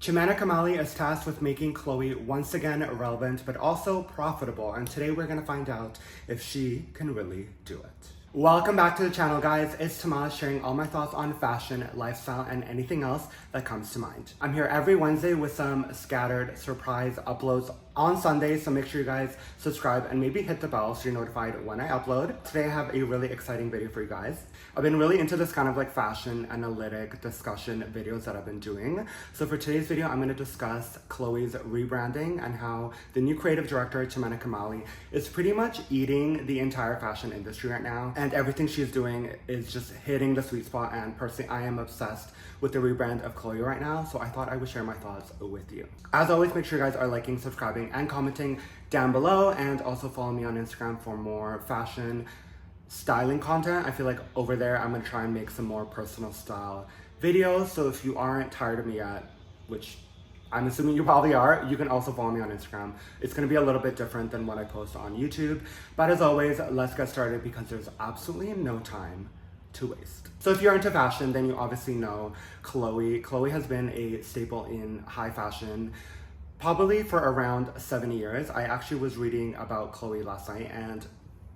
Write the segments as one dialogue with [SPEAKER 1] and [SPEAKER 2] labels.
[SPEAKER 1] Chemena Kamali is tasked with making Chloe once again relevant but also profitable, and today we're gonna find out if she can really do it. Welcome back to the channel, guys. It's Tomas sharing all my thoughts on fashion, lifestyle, and anything else that comes to mind. I'm here every Wednesday with some scattered surprise uploads on Sundays, so make sure you guys subscribe and maybe hit the bell so you're notified when I upload. Today I have a really exciting video for you guys. I've been really into this kind of like fashion analytic discussion videos that I've been doing. So for today's video, I'm going to discuss Chloe's rebranding and how the new creative director, Chemena Kamali, is pretty much eating the entire fashion industry right now. And everything she's doing is just hitting the sweet spot. And personally, I am obsessed with the rebrand of Chloe right now. So I thought I would share my thoughts with you. As always, make sure you guys are liking, subscribing, and commenting down below. And also follow me on Instagram for more fashion styling content. I feel like over there I'm gonna try and make some more personal style videos. So if you aren't tired of me yet, which I'm assuming you probably are, you can also follow me on Instagram. It's gonna be a little bit different than what I post on YouTube. But as always, let's get started because there's absolutely no time to waste. So if you're into fashion, then you obviously know Chloe. Chloe has been a staple in high fashion probably for around 7 years. I actually was reading about Chloe last night, and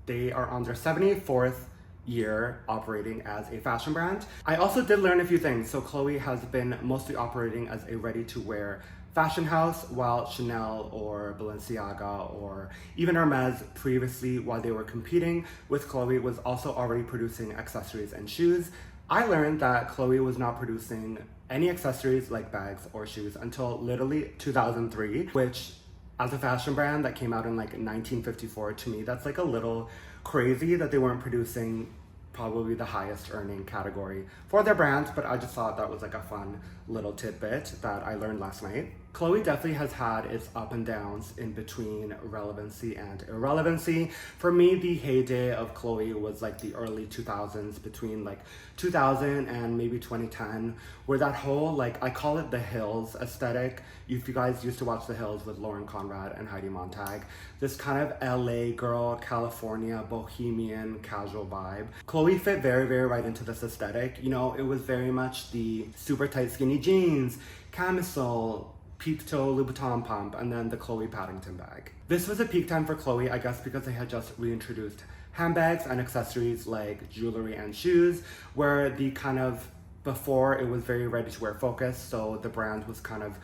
[SPEAKER 1] they are on their 74th year operating as a fashion brand. I also did learn a few things. So Chloe has been mostly operating as a ready-to-wear fashion house, while Chanel or Balenciaga or even Hermes previously, while they were competing with Chloe, was also already producing accessories and shoes. I learned that Chloe was not producing any accessories like bags or shoes until literally 2003, which as a fashion brand that came out in like 1954, to me, that's like a little crazy that they weren't producing probably the highest earning category for their brand, but I just thought that was like a fun little tidbit that I learned last night. Chloe definitely has had its up and downs in between relevancy and irrelevancy. For me, the heyday of Chloe was like the early 2000s, between like 2000 and maybe 2010, where that whole, like, I call it the Hills aesthetic. If you guys used to watch The Hills with Lauren Conrad and Heidi Montag, this kind of LA girl, California, bohemian, casual vibe. Chloe fit very, very right into this aesthetic. You know, it was very much the super tight skinny jeans, camisole, peep toe Louboutin pump, and then the Chloé Paddington bag. This was a peak time for Chloe, I guess, because they had just reintroduced handbags and accessories like jewelry and shoes, where the kind of, before it was very ready to wear focused, so the brand was kind of,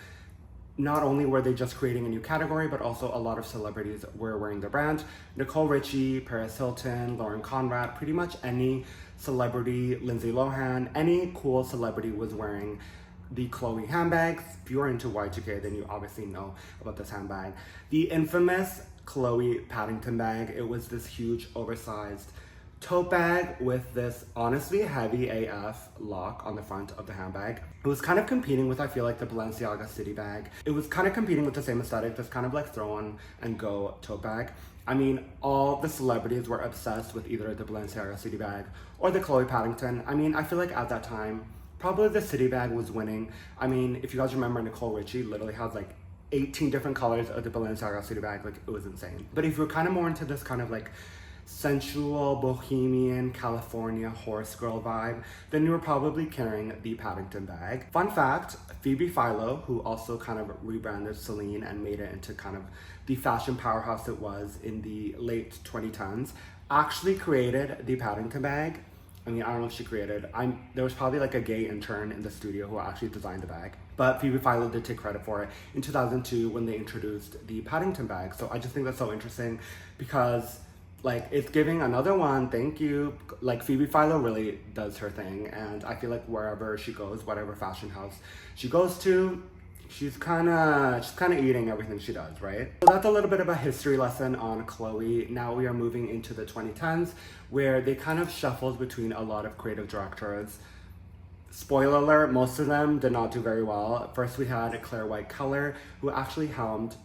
[SPEAKER 1] not only were they just creating a new category, but also a lot of celebrities were wearing the brand. Nicole Richie, Paris Hilton, Lauren Conrad, pretty much any celebrity, Lindsay Lohan, any cool celebrity was wearing the Chloe handbags. If you're into Y2K, then you obviously know about this handbag. The infamous Chloé Paddington bag. It was this huge oversized tote bag with this honestly heavy AF lock on the front of the handbag. It was kind of competing with, I feel like, the Balenciaga city bag. It was kind of competing with the same aesthetic, this kind of like throw on and go tote bag. I mean, all the celebrities were obsessed with either the Balenciaga city bag or the Chloé Paddington. I mean, I feel like at that time, probably the city bag was winning. I mean, if you guys remember, Nicole Richie literally has like 18 different colors of the Balenciaga city bag. Like, it was insane. But if you're kind of more into this kind of like sensual, bohemian, California horse girl vibe, then you were probably carrying the Paddington bag. Fun fact, Phoebe Philo, who also kind of rebranded Celine and made it into kind of the fashion powerhouse it was in the late 2010s, actually created the Paddington bag. I mean, I don't know if she created, there was probably like a gay intern in the studio who actually designed the bag. But Phoebe Philo did take credit for it in 2002 when they introduced the Paddington bag. So I just think that's so interesting because, like, it's giving another one, thank you. Like, Phoebe Philo really does her thing. And I feel like wherever she goes, whatever fashion house she goes to, she's kind of eating everything she does, right? So that's a little bit of a history lesson on Chloe. Now we are moving into the 2010s, where they kind of shuffled between a lot of creative directors. Spoiler alert, most of them did not do very well. First we had Claire White Keller, who actually helmed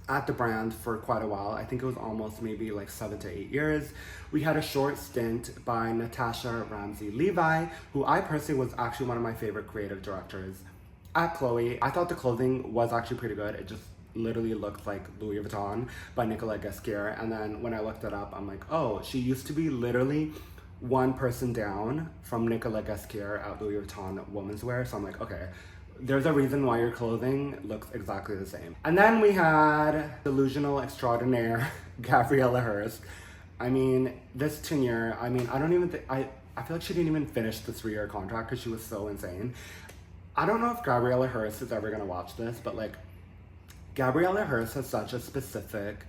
[SPEAKER 1] at the brand for quite a while. I think it was almost maybe like 7 to 8 years. We had a short stint by Natasha Ramsey Levi, who I personally was actually one of my favorite creative directors at Chloe. I thought the clothing was actually pretty good. It just literally looked like Louis Vuitton by Nicolas Ghesquière. And then when I looked it up, I'm like, oh, she used to be literally one person down from Nicolas Ghesquière at Louis Vuitton Women's Wear. So I'm like, okay, there's a reason why your clothing looks exactly the same. And then we had delusional extraordinaire Gabriella Hearst. I mean, this tenure, I mean, I don't even think, I feel like she didn't even finish the 3-year contract because she was so insane. I don't know if Gabriella Hearst is ever gonna watch this, but like, Gabriella Hearst has such a specific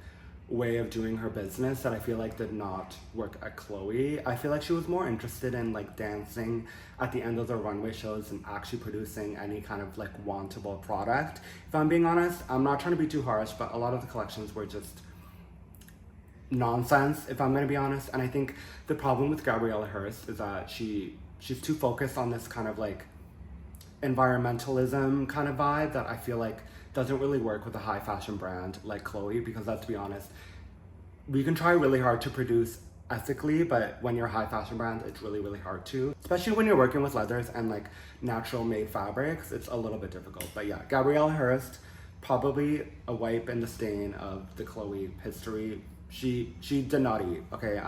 [SPEAKER 1] way of doing her business that I feel like did not work at Chloe. I feel like she was more interested in like dancing at the end of the runway shows and actually producing any kind of like wantable product. If I'm being honest, I'm not trying to be too harsh, but a lot of the collections were just nonsense, if I'm gonna be honest. And I think the problem with Gabriella Hearst is that she's too focused on this kind of like environmentalism kind of vibe that I feel like doesn't really work with a high fashion brand like Chloe, because let's be honest, we can try really hard to produce ethically, but when you're a high fashion brand, it's really, really hard to. Especially when you're working with leathers and like natural made fabrics, it's a little bit difficult. But yeah, Gabriella Hearst, probably a wipe in the stain of the Chloe history. She did not eat, okay?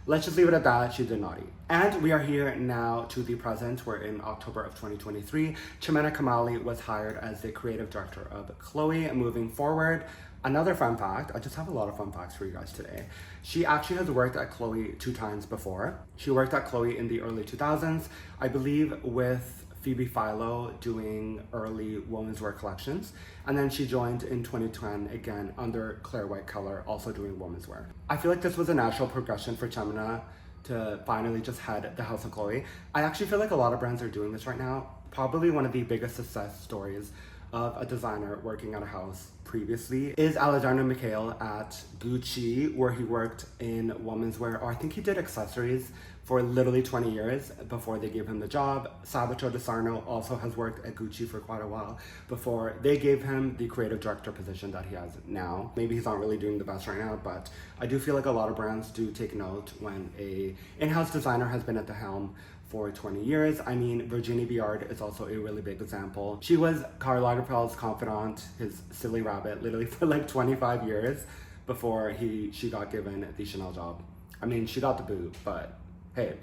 [SPEAKER 1] Let's just leave it at that. She did not eat. And we are here now to the present. We're in October of 2023. Chemena Kamali was hired as the creative director of Chloe. Moving forward, another fun fact, I just have a lot of fun facts for you guys today. She actually has worked at Chloe 2 times before. She worked at Chloe in the early 2000s, I believe with Phoebe Philo doing early women's wear collections. And then she joined in 2010 again under Claire White Color, also doing women's wear. I feel like this was a natural progression for Chemena to finally just head the House of Chloe. I actually feel like a lot of brands are doing this right now. Probably one of the biggest success stories of a designer working at a house previously is Alexander McHale at Gucci, where he worked in women's wear, or I think he did accessories for literally 20 years before they gave him the job. Salvatore De Sarno also has worked at Gucci for quite a while before they gave him the creative director position that he has now. Maybe he's not really doing the best right now, but I do feel like a lot of brands do take note when a in-house designer has been at the helm for 20 years. I mean, Virginie Viard is also a really big example. She was Karl Lagerfeld's confidant, his silly rabbit, literally for like 25 years before she got given the Chanel job. I mean, she got the boot, but hey,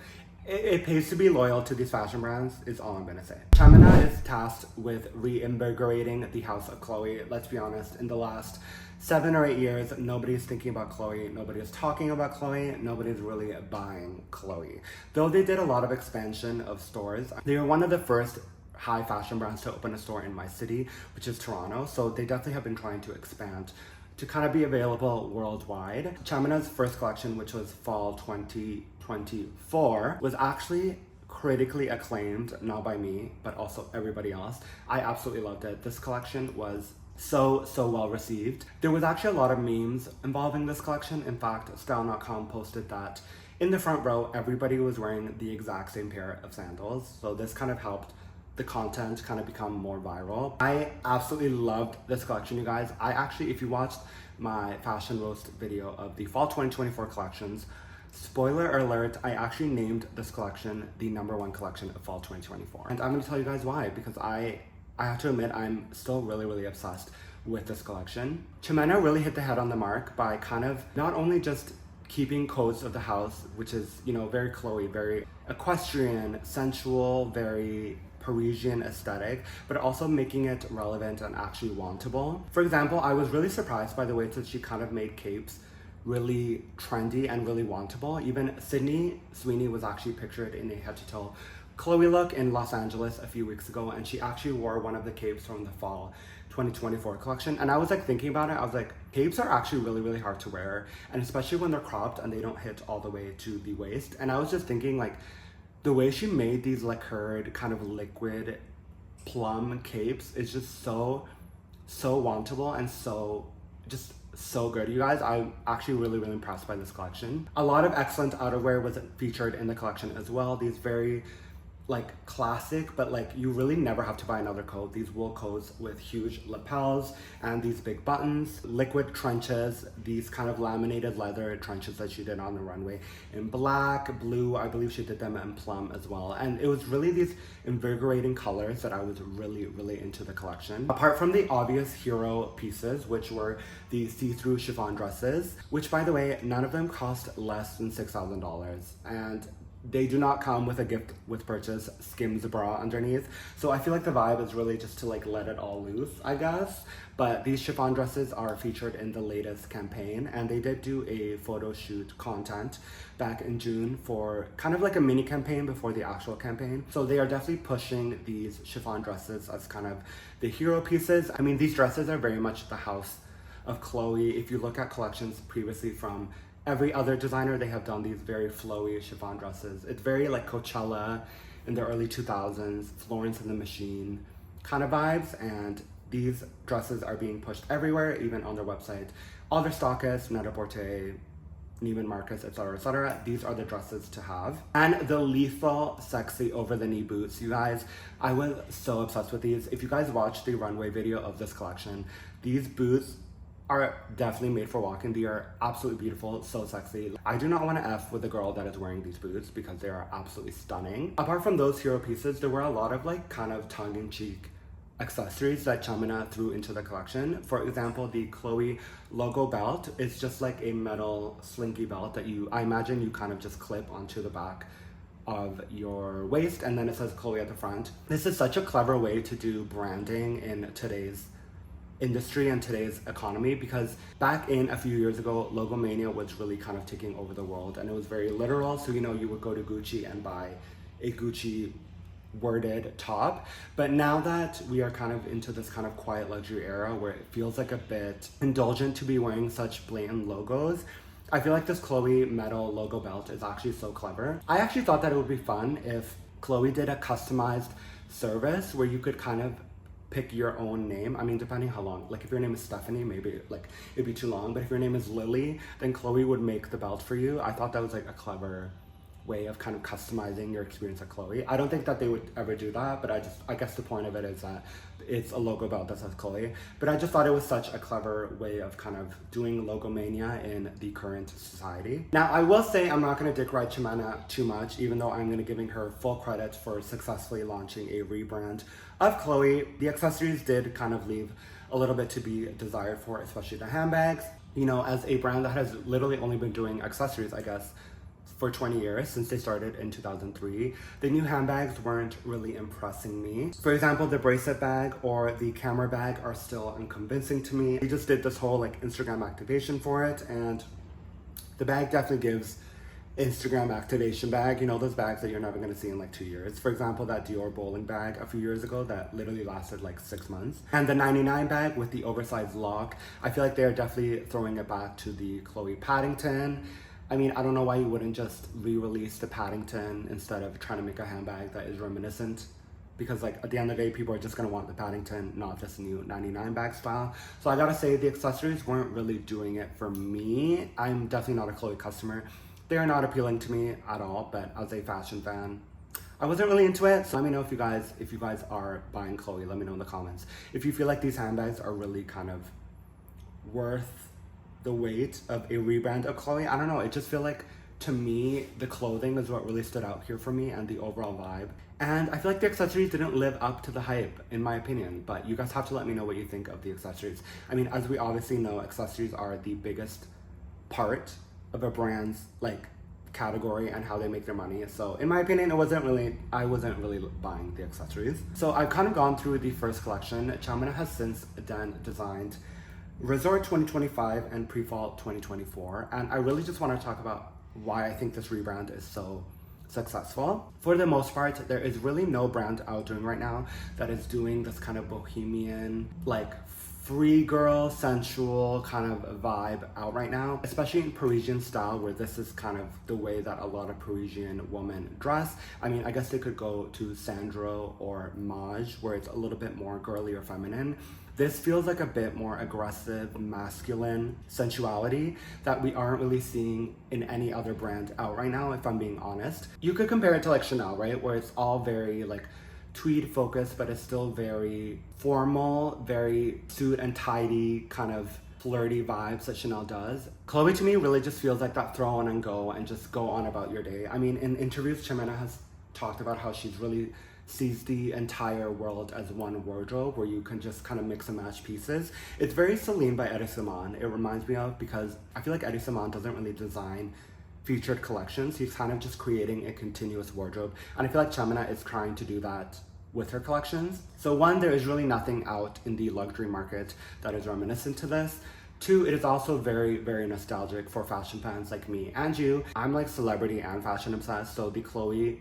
[SPEAKER 1] it pays to be loyal to these fashion brands is all I'm gonna say. Chemena is tasked with reinvigorating the House of Chloe. Let's be honest, in the last 7 or 8 years, nobody's thinking about Chloe, nobody is talking about Chloe, nobody's really buying Chloe. Though they did a lot of expansion of stores, they were one of the first high fashion brands to open a store in my city, which is Toronto, so they definitely have been trying to expand to kind of be available worldwide. Chemena's first collection, which was fall 2024, was actually critically acclaimed, not by me, but also everybody else. I absolutely loved it. This collection was so well received. There was actually a lot of memes involving this collection. In fact, Style.com posted that in the front row, everybody was wearing the exact same pair of sandals. So this kind of helped the content kind of become more viral. I absolutely loved this collection, you guys. I actually, if you watched my fashion roast video of the fall 2024 collections, spoiler alert, I actually named this collection the #1 collection of fall 2024. And I'm gonna tell you guys why, because I have to admit, I'm still really obsessed with this collection. Chemena really hit the head on the mark by kind of not only just keeping codes of the house, which is, you know, very Chloe, very equestrian, sensual, very Parisian aesthetic, but also making it relevant and actually wantable. For example, I was really surprised by the way that she kind of made capes really trendy and really wantable. Even Sydney Sweeney was actually pictured in a head-to-toe Chloe look in Los Angeles a few weeks ago, and she actually wore one of the capes from the fall 2024 collection. And I was like thinking about it, I was like, capes are actually really hard to wear, and especially when they're cropped and they don't hit all the way to the waist. And I was just thinking, like, the way she made these lacquered kind of liquid plum capes is just so wantable and so good, you guys. I'm actually really impressed by this collection. A lot of excellent outerwear was featured in the collection as well. These very like classic, but like you really never have to buy another coat. These wool coats with huge lapels and these big buttons, liquid trenches, these kind of laminated leather trenches that she did on the runway in black, blue, I believe she did them in plum as well. And it was really these invigorating colors that I was really into the collection. Apart from the obvious hero pieces, which were the see-through chiffon dresses, which by the way, none of them cost less than $6,000. And they do not come with a gift with purchase Skims bra underneath. So I feel like the vibe is really just to like let it all loose, I guess. But these chiffon dresses are featured in the latest campaign, and they did do a photo shoot content back in June for kind of like a mini campaign before the actual campaign. So they are definitely pushing these chiffon dresses as kind of the hero pieces. I mean, these dresses are very much the house of Chloe. If you look at collections previously from every other designer, they have done these very flowy chiffon dresses. It's very like Coachella in the early 2000s, Florence and the Machine kind of vibes, and these dresses are being pushed everywhere, even on their website. All their stockists, Net-a-Porter, Neiman Marcus, etc., etc. These are the dresses to have. And the lethal, sexy, over-the-knee boots. You guys, I was so obsessed with these. If you guys watched the runway video of this collection, these boots are definitely made for walking. They are absolutely beautiful, so sexy. I do not want to F with the girl that is wearing these boots because they are absolutely stunning. Apart from those hero pieces, there were a lot of like kind of tongue-in-cheek accessories that Chemena threw into the collection. For example, the Chloe logo belt is just like a metal slinky belt that I imagine you kind of just clip onto the back of your waist, and then it says Chloe at the front. This is such a clever way to do branding in today's industry and today's economy, because back in a few years ago, logomania was really kind of taking over the world, and it was very literal. So you know, you would go to Gucci and buy a Gucci worded top. But now that we are kind of into this kind of quiet luxury era where it feels like a bit indulgent to be wearing such blatant logos, I feel like this Chloe metal logo belt is actually so clever. I actually thought that it would be fun if Chloe did a customized service where you could kind of pick your own name. I mean, depending how long, like if your name is Stephanie, maybe like it'd be too long, but if your name is Lily, then Chloe would make the belt for you. I thought that was like a clever way of kind of customizing your experience at Chloe. I don't think that they would ever do that, but I guess the point of it is that it's a logo belt that says Chloe. But I just thought it was such a clever way of kind of doing logomania in the current society. Now, I will say I'm not going to dick ride Chemena too much, even though I'm going to giving her full credit for successfully launching a rebrand of Chloe. The accessories did kind of leave a little bit to be desired for, especially the handbags. You know, as a brand that has literally only been doing accessories, I guess, for 20 years, since they started in 2003, the new handbags weren't really impressing me. For example, the bracelet bag or the camera bag are still unconvincing to me. They just did this whole like Instagram activation for it, and the bag definitely gives Instagram activation bag, you know, those bags that you're never going to see in like 2 years. For example, that Dior bowling bag a few years ago that literally lasted like 6 months. And the 99 bag with the oversized lock, I feel like they're definitely throwing it back to the Chloé Paddington. I mean, I don't know why you wouldn't just re-release the Paddington instead of trying to make a handbag that is reminiscent, because like at the end of the day, people are just gonna want the Paddington, not this new 99 bag style. So I gotta say, the accessories weren't really doing it for me. I'm definitely not a Chloe customer. They are not appealing to me at all, but as a fashion fan, I wasn't really into it. So let me know if you guys are buying Chloe, let me know in the comments. If you feel like these handbags are really kind of worth the weight of a rebrand of Chloe. I don't know, it just feel like, to me, the clothing is what really stood out here for me and the overall vibe. And I feel like the accessories didn't live up to the hype, in my opinion, but you guys have to let me know what you think of the accessories. I mean, as we obviously know, accessories are the biggest part of a brand's like category and how they make their money. So in my opinion, I wasn't really buying the accessories. So I've kind of gone through the first collection. Chemena has since then designed Resort 2025 and Pre-Fall 2024, and I really just want to talk about why I think this rebrand is so successful. For the most part, there is really no brand out doing right now that is doing this kind of bohemian, like free girl, sensual kind of vibe out right now, especially in Parisian style, where this is kind of the way that a lot of Parisian women dress. I mean, I guess they could go to Sandro or Maj, where it's a little bit more girly or feminine. This feels like a bit more aggressive, masculine sensuality that we aren't really seeing in any other brand out right now, if I'm being honest. You could compare it to like Chanel, right? Where it's all very like tweed focused, but it's still very formal, very suit and tidy kind of flirty vibes that Chanel does. Chloe to me really just feels like that throw on and go and just go on about your day. I mean, in interviews, Chemena has talked about how she's really sees the entire world as one wardrobe where you can just kind of mix and match pieces. It's very Celine by Eddie Simon, it reminds me of, because I feel like Eddie Simon doesn't really design featured collections. He's kind of just creating a continuous wardrobe. And I feel like Chemena is trying to do that with her collections. So one, there is really nothing out in the luxury market that is reminiscent to this. Two, it is also very, very nostalgic for fashion fans like me and you. I'm like celebrity and fashion obsessed, so the Chloe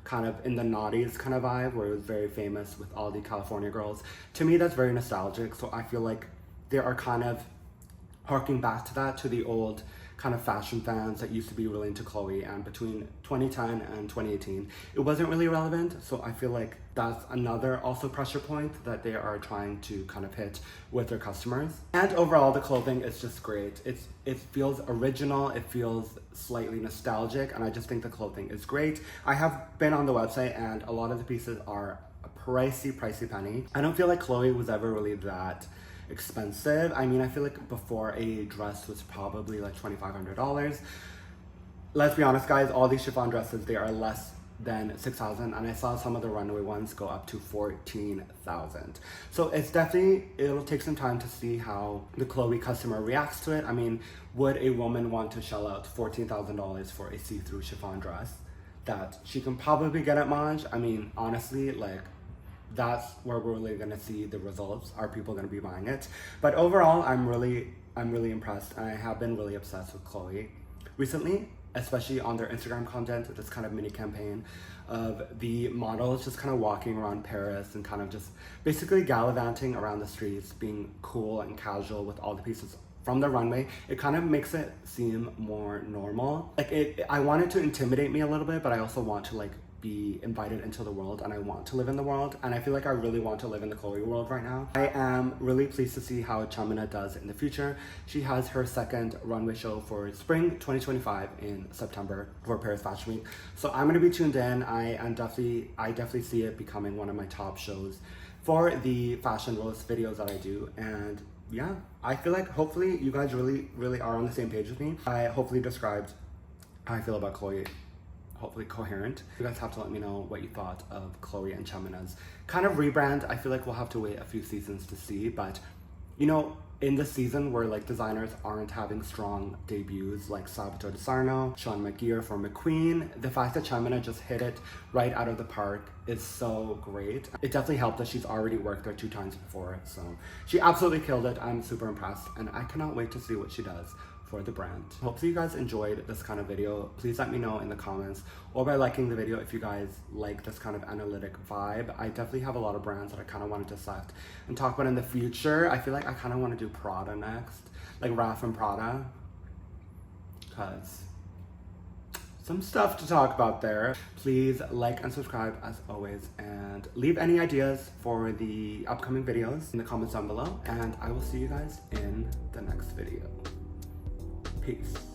[SPEAKER 1] kind of in the noughties kind of vibe where it was very famous with all the California girls, to me that's very nostalgic. So I feel like they are kind of harking back to that, to the old kind of fashion fans that used to be really into Chloe, and between 2010 and 2018 it wasn't really relevant. So I feel like that's another also pressure point that they are trying to kind of hit with their customers. And overall the clothing is just great. It feels original, it feels slightly nostalgic, and I just think the clothing is great. I have been on the website and a lot of the pieces are a pricey penny. I don't feel like Chloe was ever really that expensive. I mean, I feel like before a dress was probably like $2,500. Let's be honest guys, all these chiffon dresses, they are less than $6,000, and I saw some of the runway ones go up to $14,000. So it's definitely, it'll take some time to see how the Chloe customer reacts to it. I mean, would a woman want to shell out $14,000 for a see-through chiffon dress that she can probably get at Maj? I mean, honestly, like, that's where we're really gonna see the results. Are people gonna be buying it? But overall, I'm really impressed, and I have been really obsessed with Chloe recently, especially on their Instagram content, this kind of mini campaign of the models just kind of walking around Paris and kind of just basically gallivanting around the streets, being cool and casual with all the pieces from the runway. It kind of makes it seem more normal. Like I want it to intimidate me a little bit, but I also want to like be invited into the world, and I want to live in the world, and I feel like I really want to live in the Chloe world right now. I am really pleased to see how Chemena does in the future. She has her second runway show for spring 2025 in September for Paris Fashion Week. So I'm gonna be tuned in. I definitely see it becoming one of my top shows for the fashion roast videos that I do. And yeah, I feel like hopefully you guys really are on the same page with me. I hopefully described how I feel about Chloe hopefully coherent. You guys have to let me know what you thought of Chloe and Chemena's kind of rebrand. I feel like we'll have to wait a few seasons to see, but you know, in the season where like designers aren't having strong debuts like Salvatore Di Sarno, Sean McGear for McQueen, the fact that Chemena just hit it right out of the park is so great. It definitely helped that she's already worked there 2 times before, so she absolutely killed it. I'm super impressed, and I cannot wait to see what she does for the brand. Hopefully you guys enjoyed this kind of video. Please let me know in the comments or by liking the video if you guys like this kind of analytic vibe. I definitely have a lot of brands that I kind of wanted to select and talk about in the future. I feel like I kind of want to do Prada next, like Raf and Prada, because some stuff to talk about there. Please like and subscribe as always, and leave any ideas for the upcoming videos in the comments down below, and I will see you guys in the next video. Peace.